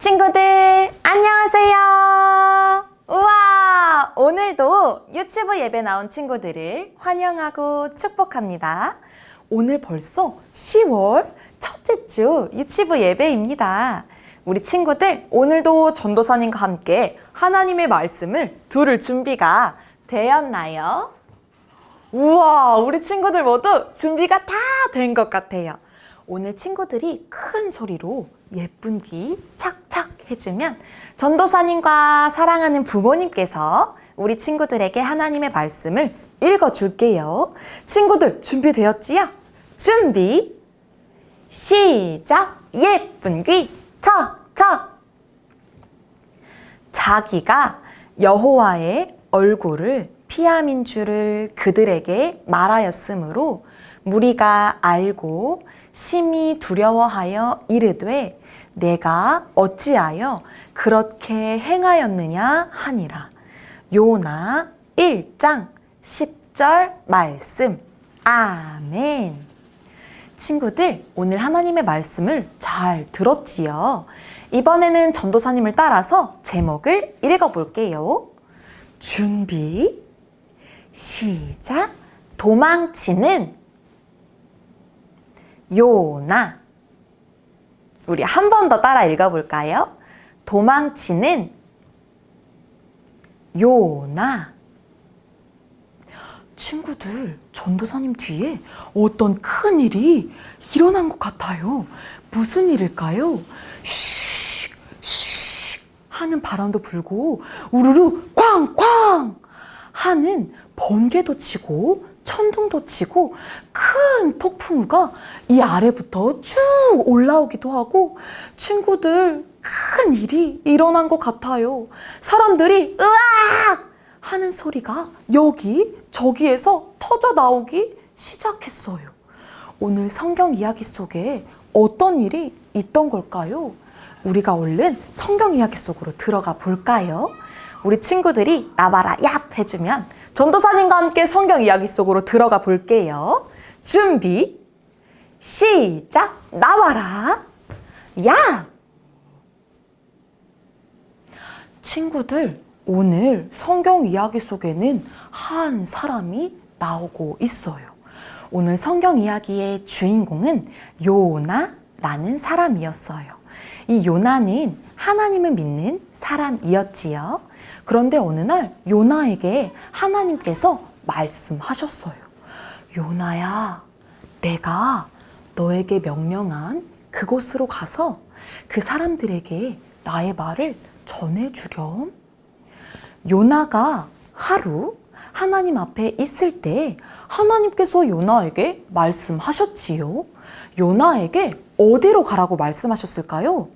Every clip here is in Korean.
친구들 안녕하세요. 우와, 오늘도 유치부 예배 나온 친구들을 환영하고 축복합니다. 오늘 벌써 10월 첫째 주 유치부 예배입니다. 우리 친구들 오늘도 전도사님과 함께 하나님의 말씀을 들을 준비가 되었나요? 우와, 우리 친구들 모두 준비가 다 된 것 같아요. 오늘 친구들이 큰 소리로 예쁜 귀 착착 해주면 전도사님과 사랑하는 부모님께서 우리 친구들에게 하나님의 말씀을 읽어줄게요. 친구들 준비되었지요? 준비 시작! 예쁜 귀 착착! 자기가 여호와의 얼굴을 피함인 줄을 그들에게 말하였으므로 무리가 알고 심히 두려워하여 이르되 내가 어찌하여 그렇게 행하였느냐 하니라. 요나 1장 10절 말씀. 아멘. 친구들, 오늘 하나님의 말씀을 잘 들었지요? 이번에는 전도사님을 따라서 제목을 읽어볼게요. 준비 시작. 도망치는 요나. 우리 한 번 더 따라 읽어볼까요? 도망치는 요나. 친구들, 전도사님 뒤에 어떤 큰 일이 일어난 것 같아요. 무슨 일일까요? 슉, 슉 하는 바람도 불고 우르르 쾅쾅 하는 번개도 치고 천둥도 치고 큰 폭풍우가 이 아래부터 쭉 올라오기도 하고 친구들 큰 일이 일어난 것 같아요. 사람들이 으악 하는 소리가 여기 저기에서 터져 나오기 시작했어요. 오늘 성경 이야기 속에 어떤 일이 있던 걸까요? 우리가 얼른 성경 이야기 속으로 들어가 볼까요? 우리 친구들이 나와라 얍 해주면 전도사님과 함께 성경 이야기 속으로 들어가 볼게요. 준비 시작. 나와라 야. 친구들, 오늘 성경 이야기 속에는 한 사람이 나오고 있어요. 오늘 성경 이야기의 주인공은 요나라는 사람이었어요. 이 요나는 하나님을 믿는 사람이었지요. 그런데 어느 날 요나에게 하나님께서 말씀하셨어요. 요나야, 내가 너에게 명령한 그곳으로 가서 그 사람들에게 나의 말을 전해주렴. 요나가 하루 하나님 앞에 있을 때 하나님께서 요나에게 말씀하셨지요. 요나에게 어디로 가라고 말씀하셨을까요?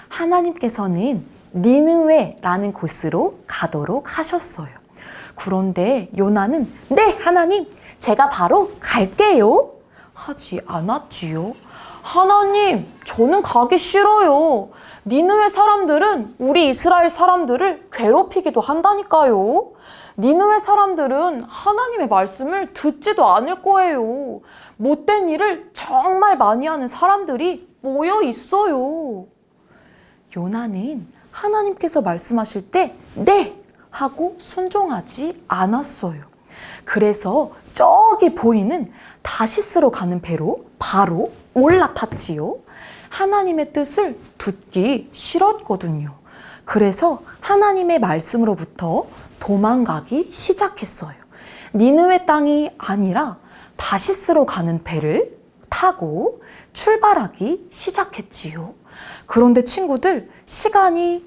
하나님께서는 니느웨라는 곳으로 가도록 하셨어요. 그런데 요나는 네, 하나님, 제가 바로 갈게요 하지 않았지요. 하나님, 저는 가기 싫어요. 니느웨 사람들은 우리 이스라엘 사람들을 괴롭히기도 한다니까요. 니느웨 사람들은 하나님의 말씀을 듣지도 않을 거예요. 못된 일을 정말 많이 하는 사람들이 모여 있어요. 요나는 하나님께서 말씀하실 때 네! 하고 순종하지 않았어요. 그래서 저기 보이는 다시스로 가는 배로 바로 올라탔지요. 하나님의 뜻을 듣기 싫었거든요. 그래서 하나님의 말씀으로부터 도망가기 시작했어요. 니느웨 땅이 아니라 다시스로 가는 배를 타고 출발하기 시작했지요. 그런데 친구들, 시간이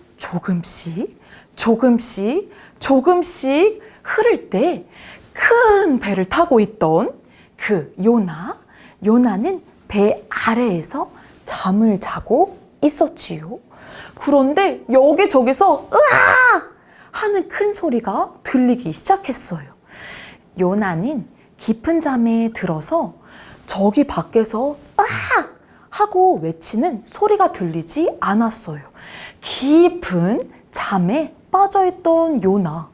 조금씩 흐를 때 큰 배를 타고 있던 그 요나는 배 아래에서 잠을 자고 있었지요. 그런데 여기저기서 으악 하는 큰 소리가 들리기 시작했어요. 요나는 깊은 잠에 들어서 저기 밖에서 으악 하고 외치는 소리가 들리지 않았어요. 깊은 잠에 빠져있던 요나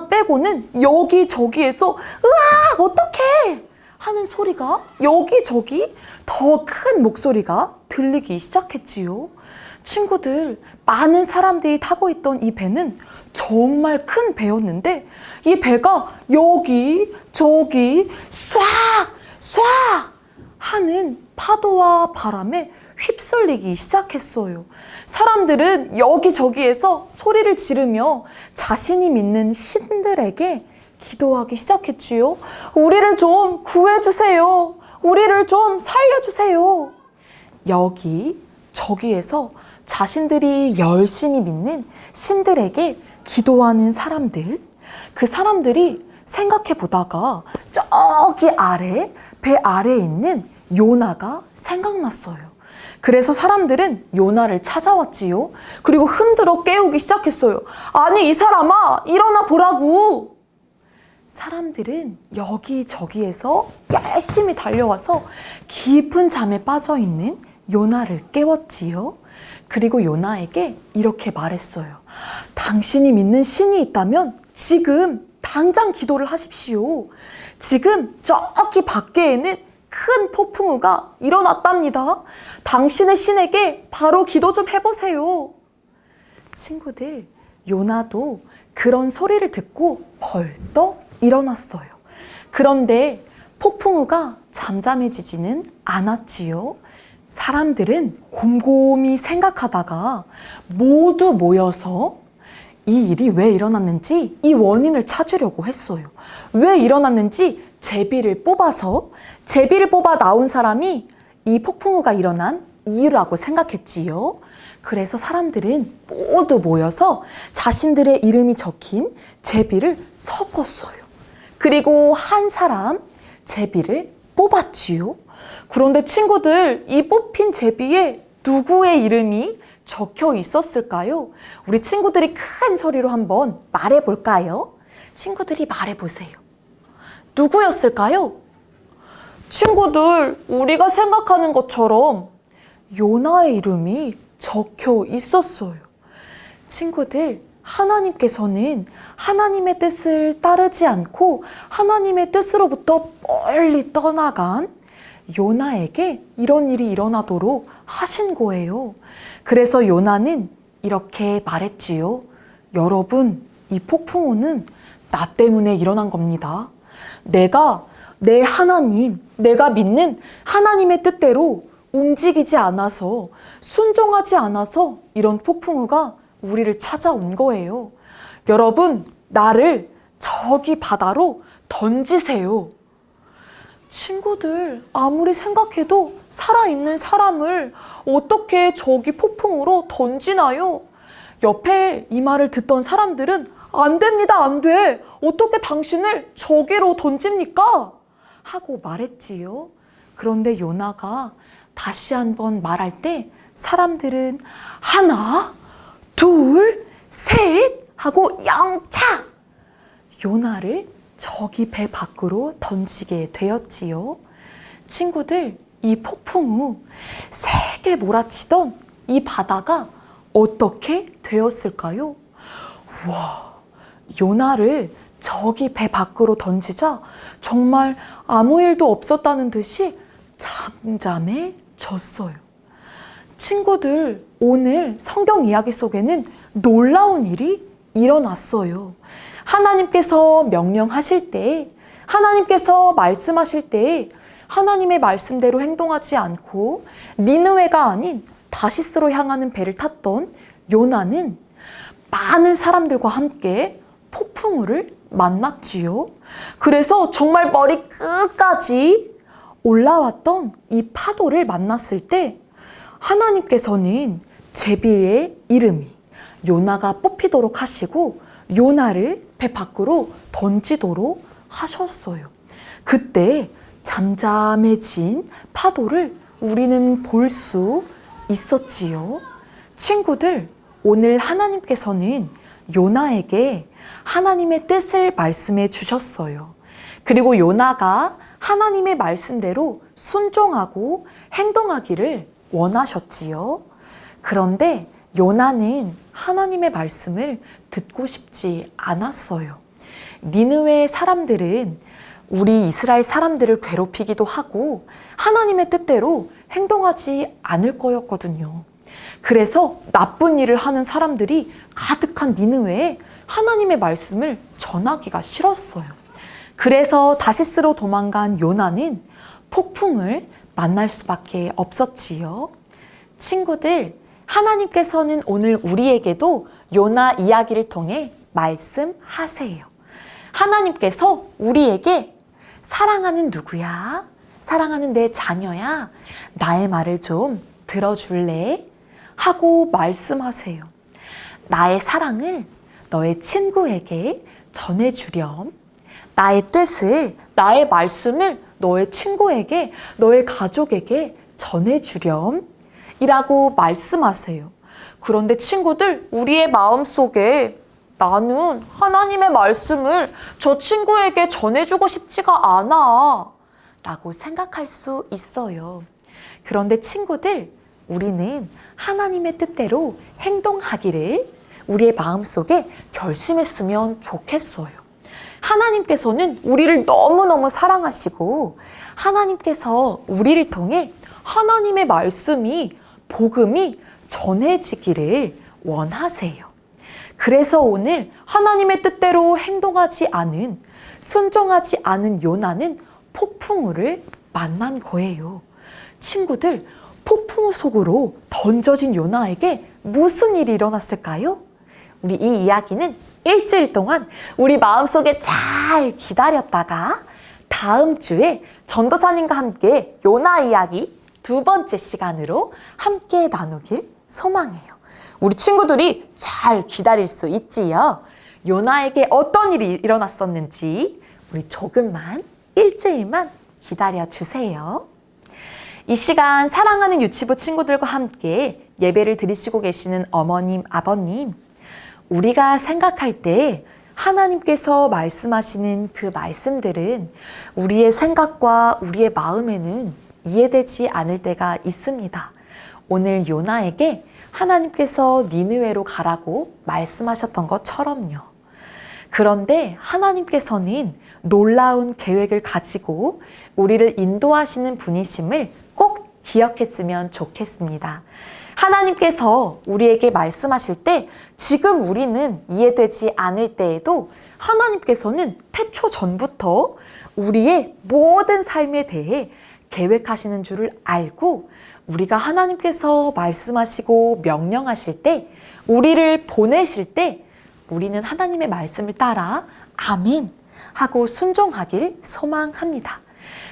빼고는 여기저기에서 으악 어떡해 하는 소리가 여기저기 더 큰 목소리가 들리기 시작했지요. 친구들, 많은 사람들이 타고 있던 이 배는 정말 큰 배였는데 이 배가 여기 저기 쏴! 쏴! 하는 파도와 바람에 휩쓸리기 시작했어요. 사람들은 여기저기에서 소리를 지르며 자신이 믿는 신들에게 기도하기 시작했지요. 우리를 좀 구해주세요. 우리를 좀 살려주세요. 여기 저기에서 자신들이 열심히 믿는 신들에게 기도하는 사람들, 그 사람들이 생각해 보다가 저기 아래, 배 아래에 있는 요나가 생각났어요. 그래서 사람들은 요나를 찾아왔지요. 그리고 흔들어 깨우기 시작했어요. 아니, 이 사람아, 일어나 보라고. 사람들은 여기저기에서 열심히 달려와서 깊은 잠에 빠져있는 요나를 깨웠지요. 그리고 요나에게 이렇게 말했어요. 당신이 믿는 신이 있다면 지금 당장 기도를 하십시오. 지금 저기 밖에에는 큰 폭풍우가 일어났답니다. 당신의 신에게 바로 기도 좀 해보세요. 친구들, 요나도 그런 소리를 듣고 벌떡 일어났어요. 그런데 폭풍우가 잠잠해지지는 않았지요. 사람들은 곰곰이 생각하다가 모두 모여서 이 일이 왜 일어났는지 이 원인을 찾으려고 했어요. 왜 일어났는지 제비를 뽑아서 제비를 뽑아 나온 사람이 이 폭풍우가 일어난 이유라고 생각했지요. 그래서 사람들은 모두 모여서 자신들의 이름이 적힌 제비를 섞었어요. 그리고 한 사람 제비를 뽑았지요. 그런데 친구들, 이 뽑힌 제비에 누구의 이름이 적혀 있었을까요? 우리 친구들이 큰 소리로 한번 말해볼까요? 친구들이 말해보세요. 누구였을까요? 친구들, 우리가 생각하는 것처럼 요나의 이름이 적혀 있었어요. 친구들, 하나님께서는 하나님의 뜻을 따르지 않고 하나님의 뜻으로부터 멀리 떠나간 요나에게 이런 일이 일어나도록 하신 거예요. 그래서 요나는 이렇게 말했지요. 여러분, 이 폭풍우는 나 때문에 일어난 겁니다. 내가 내 하나님, 내가 믿는 하나님의 뜻대로 움직이지 않아서, 순종하지 않아서 이런 폭풍우가 우리를 찾아온 거예요. 여러분, 나를 저기 바다로 던지세요. 친구들, 아무리 생각해도 살아있는 사람을 어떻게 저기 폭풍으로 던지나요? 옆에 이 말을 듣던 사람들은 안 됩니다, 안 돼. 어떻게 당신을 저기로 던집니까? 하고 말했지요. 그런데 요나가 다시 한번 말할 때 사람들은 하나, 둘, 셋 하고 영차! 요나를 저기 배 밖으로 던지게 되었지요. 친구들, 이 폭풍우 세게 몰아치던 이 바다가 어떻게 되었을까요? 우와, 요나를 저기 배 밖으로 던지자 정말 아무 일도 없었다는 듯이 잠잠해졌어요. 친구들, 오늘 성경 이야기 속에는 놀라운 일이 일어났어요. 하나님께서 명령하실 때, 하나님께서 말씀하실 때 하나님의 말씀대로 행동하지 않고 니느웨가 아닌 다시스로 향하는 배를 탔던 요나는 많은 사람들과 함께 폭풍우를 만났지요. 그래서 정말 머리 끝까지 올라왔던 이 파도를 만났을 때 하나님께서는 제비의 이름이 요나가 뽑히도록 하시고 요나를 배 밖으로 던지도록 하셨어요. 그때 잠잠해진 파도를 우리는 볼 수 있었지요. 친구들, 오늘 하나님께서는 요나에게 하나님의 뜻을 말씀해 주셨어요. 그리고 요나가 하나님의 말씀대로 순종하고 행동하기를 원하셨지요. 그런데 요나는 하나님의 말씀을 듣고 싶지 않았어요. 니느웨 사람들은 우리 이스라엘 사람들을 괴롭히기도 하고 하나님의 뜻대로 행동하지 않을 거였거든요. 그래서 나쁜 일을 하는 사람들이 가득한 니느웨에 하나님의 말씀을 전하기가 싫었어요. 그래서 다시스로 도망간 요나는 폭풍을 만날 수밖에 없었지요. 친구들, 하나님께서는 오늘 우리에게도 요나 이야기를 통해 말씀하세요. 하나님께서 우리에게 사랑하는 누구야? 사랑하는 내 자녀야? 나의 말을 좀 들어줄래? 하고 말씀하세요. 나의 사랑을 너의 친구에게 전해주렴. 나의 뜻을, 나의 말씀을 너의 친구에게, 너의 가족에게 전해주렴. 이라고 말씀하세요. 그런데 친구들, 우리의 마음속에 나는 하나님의 말씀을 저 친구에게 전해주고 싶지가 않아 라고 생각할 수 있어요. 그런데 친구들, 우리는 하나님의 뜻대로 행동하기를 우리의 마음속에 결심했으면 좋겠어요. 하나님께서는 우리를 너무너무 사랑하시고 하나님께서 우리를 통해 하나님의 말씀이, 복음이 전해지기를 원하세요. 그래서 오늘 하나님의 뜻대로 행동하지 않은, 순종하지 않은 요나는 폭풍우를 만난 거예요. 친구들, 폭풍우 속으로 던져진 요나에게 무슨 일이 일어났을까요? 우리 이 이야기는 일주일 동안 우리 마음속에 잘 기다렸다가 다음 주에 전도사님과 함께 요나 이야기 2번째 시간으로 함께 나누길 소망해요. 우리 친구들이 잘 기다릴 수 있지요? 요나에게 어떤 일이 일어났었는지 우리 조금만, 일주일만 기다려주세요. 이 시간 사랑하는 유치부 친구들과 함께 예배를 드리시고 계시는 어머님, 아버님, 우리가 생각할 때 하나님께서 말씀하시는 그 말씀들은 우리의 생각과 우리의 마음에는 이해되지 않을 때가 있습니다. 오늘 요나에게 하나님께서 니느웨로 가라고 말씀하셨던 것처럼요. 그런데 하나님께서는 놀라운 계획을 가지고 우리를 인도하시는 분이심을 꼭 기억했으면 좋겠습니다. 하나님께서 우리에게 말씀하실 때 지금 우리는 이해되지 않을 때에도 하나님께서는 태초 전부터 우리의 모든 삶에 대해 계획하시는 줄을 알고 우리가 하나님께서 말씀하시고 명령하실 때, 우리를 보내실 때 우리는 하나님의 말씀을 따라 아멘 하고 순종하길 소망합니다.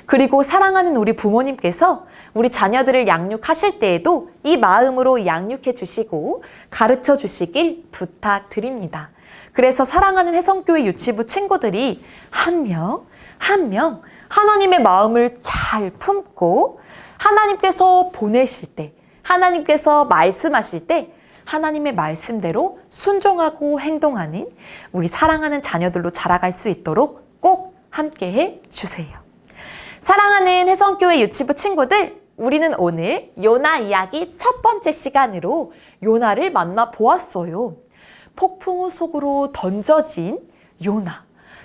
그리고 사랑하는 우리 부모님께서 우리 자녀들을 양육하실 때에도 이 마음으로 양육해 주시고 가르쳐 주시길 부탁드립니다. 그래서 사랑하는 혜성교회 유치부 친구들이 한 명 한 명 하나님의 마음을 잘 품고 하나님께서 보내실 때, 하나님께서 말씀하실 때 하나님의 말씀대로 순종하고 행동하는 우리 사랑하는 자녀들로 자라갈 수 있도록 꼭 함께해 주세요. 사랑하는 혜성교회 유치부 친구들, 우리는 오늘 요나 이야기 1번째 시간으로 요나를 만나 보았어요. 폭풍우 속으로 던져진 요나.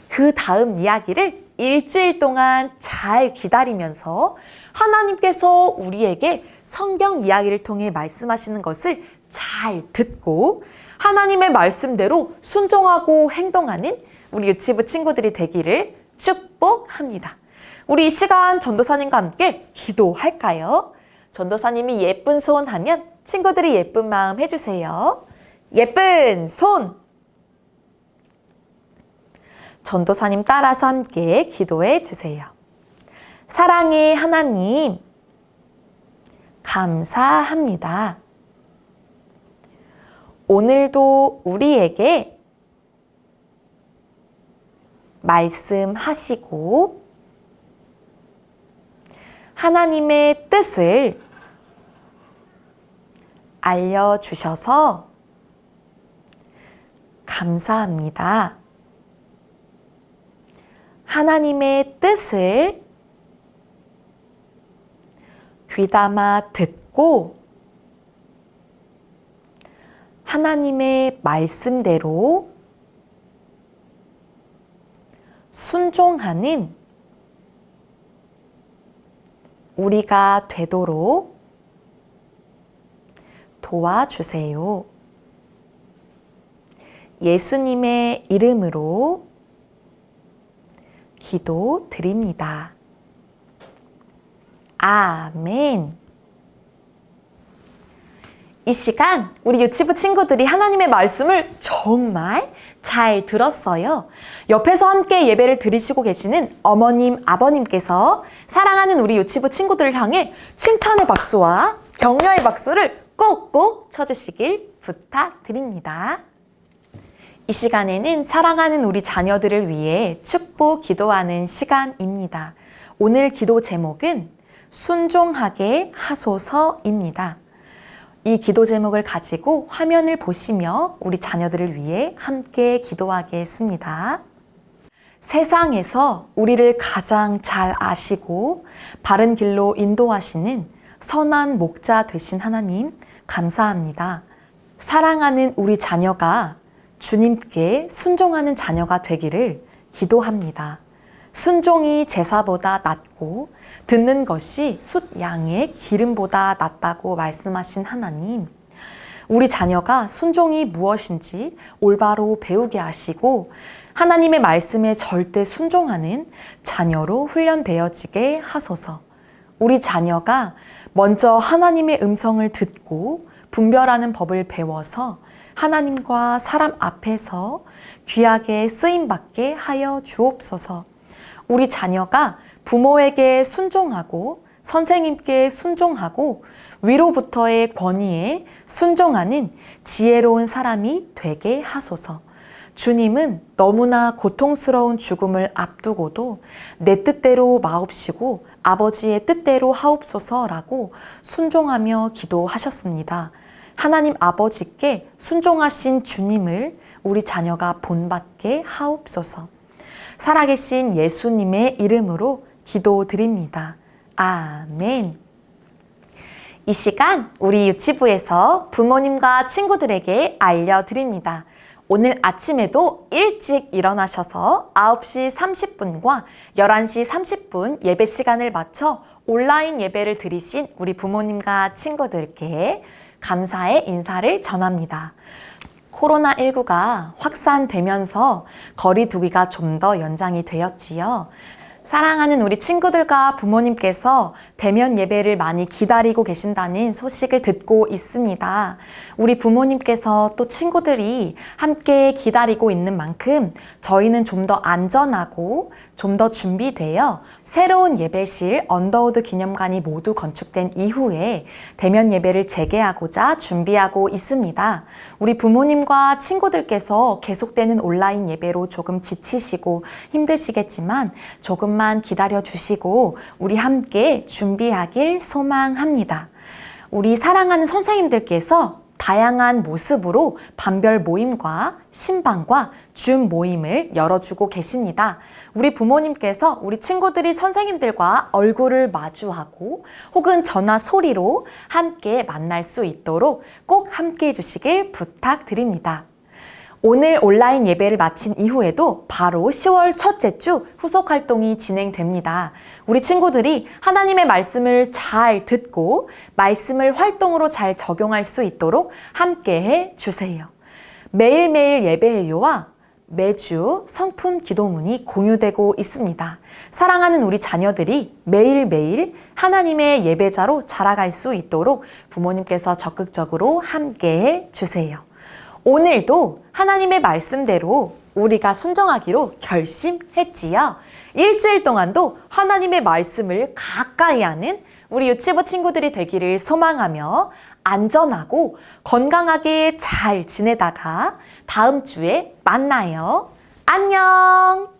그 다음 이야기를 일주일 동안 잘 기다리면서 하나님께서 우리에게 성경 이야기를 통해 말씀하시는 것을 잘 듣고 하나님의 말씀대로 순종하고 행동하는 우리 유치부 친구들이 되기를 축복합니다. 우리 이 시간 전도사님과 함께 기도할까요? 전도사님이 예쁜 손 하면 친구들이 예쁜 마음 해주세요. 예쁜 손! 전도사님 따라서 함께 기도해 주세요. 사랑의 하나님, 감사합니다. 오늘도 우리에게 말씀하시고 하나님의 뜻을 알려주셔서 감사합니다. 하나님의 뜻을 귀담아 듣고 하나님의 말씀대로 순종하는 우리가 되도록 도와주세요. 예수님의 이름으로 기도드립니다. 아멘. 이 시간 우리 유치부 친구들이 하나님의 말씀을 정말 잘 들었어요. 옆에서 함께 예배를 드리시고 계시는 어머님, 아버님께서 사랑하는 우리 유치부 친구들을 향해 칭찬의 박수와 격려의 박수를 꼭꼭 쳐주시길 부탁드립니다. 이 시간에는 사랑하는 우리 자녀들을 위해 축복 기도하는 시간입니다. 오늘 기도 제목은 순종하게 하소서입니다. 이 기도 제목을 가지고 화면을 보시며 우리 자녀들을 위해 함께 기도하겠습니다. 세상에서 우리를 가장 잘 아시고 바른 길로 인도하시는 선한 목자 되신 하나님, 감사합니다. 사랑하는 우리 자녀가 주님께 순종하는 자녀가 되기를 기도합니다. 순종이 제사보다 낫고 듣는 것이 숫 양의 기름보다 낫다고 말씀하신 하나님, 우리 자녀가 순종이 무엇인지 올바로 배우게 하시고 하나님의 말씀에 절대 순종하는 자녀로 훈련되어지게 하소서. 우리 자녀가 먼저 하나님의 음성을 듣고 분별하는 법을 배워서 하나님과 사람 앞에서 귀하게 쓰임받게 하여 주옵소서. 우리 자녀가 부모에게 순종하고 선생님께 순종하고 위로부터의 권위에 순종하는 지혜로운 사람이 되게 하소서. 주님은 너무나 고통스러운 죽음을 앞두고도 내 뜻대로 마옵시고 아버지의 뜻대로 하옵소서라고 순종하며 기도하셨습니다. 하나님 아버지께 순종하신 주님을 우리 자녀가 본받게 하옵소서. 살아계신 예수님의 이름으로 기도드립니다. 아멘. 이 시간 우리 유치부에서 부모님과 친구들에게 알려드립니다. 오늘 아침에도 일찍 일어나셔서 9시 30분과 11시 30분 예배 시간을 맞춰 온라인 예배를 드리신 우리 부모님과 친구들께 감사의 인사를 전합니다. 코로나19가 확산되면서 거리 두기가 좀 더 연장이 되었지요. 사랑하는 우리 친구들과 부모님께서 대면 예배를 많이 기다리고 계신다는 소식을 듣고 있습니다. 우리 부모님께서 또 친구들이 함께 기다리고 있는 만큼 저희는 좀 더 안전하고 좀 더 준비되어 새로운 예배실 언더우드 기념관이 모두 건축된 이후에 대면 예배를 재개하고자 준비하고 있습니다. 우리 부모님과 친구들께서 계속되는 온라인 예배로 조금 지치시고 힘드시겠지만 조금만 기다려 주시고 우리 함께 준비하길 소망합니다. 우리 사랑하는 선생님들께서 다양한 모습으로 반별 모임과 신방과 줌 모임을 열어주고 계십니다. 우리 부모님께서 우리 친구들이 선생님들과 얼굴을 마주하고 혹은 전화 소리로 함께 만날 수 있도록 꼭 함께 해주시길 부탁드립니다. 오늘 온라인 예배를 마친 이후에도 바로 10월 첫째 주 후속 활동이 진행됩니다. 우리 친구들이 하나님의 말씀을 잘 듣고 말씀을 활동으로 잘 적용할 수 있도록 함께해 주세요. 매일매일 예배해요와 매주 성품 기도문이 공유되고 있습니다. 사랑하는 우리 자녀들이 매일매일 하나님의 예배자로 자라갈 수 있도록 부모님께서 적극적으로 함께해 주세요. 오늘도 하나님의 말씀대로 우리가 순종하기로 결심했지요. 일주일 동안도 하나님의 말씀을 가까이 하는 우리 유치부 친구들이 되기를 소망하며 안전하고 건강하게 잘 지내다가 다음 주에 만나요. 안녕!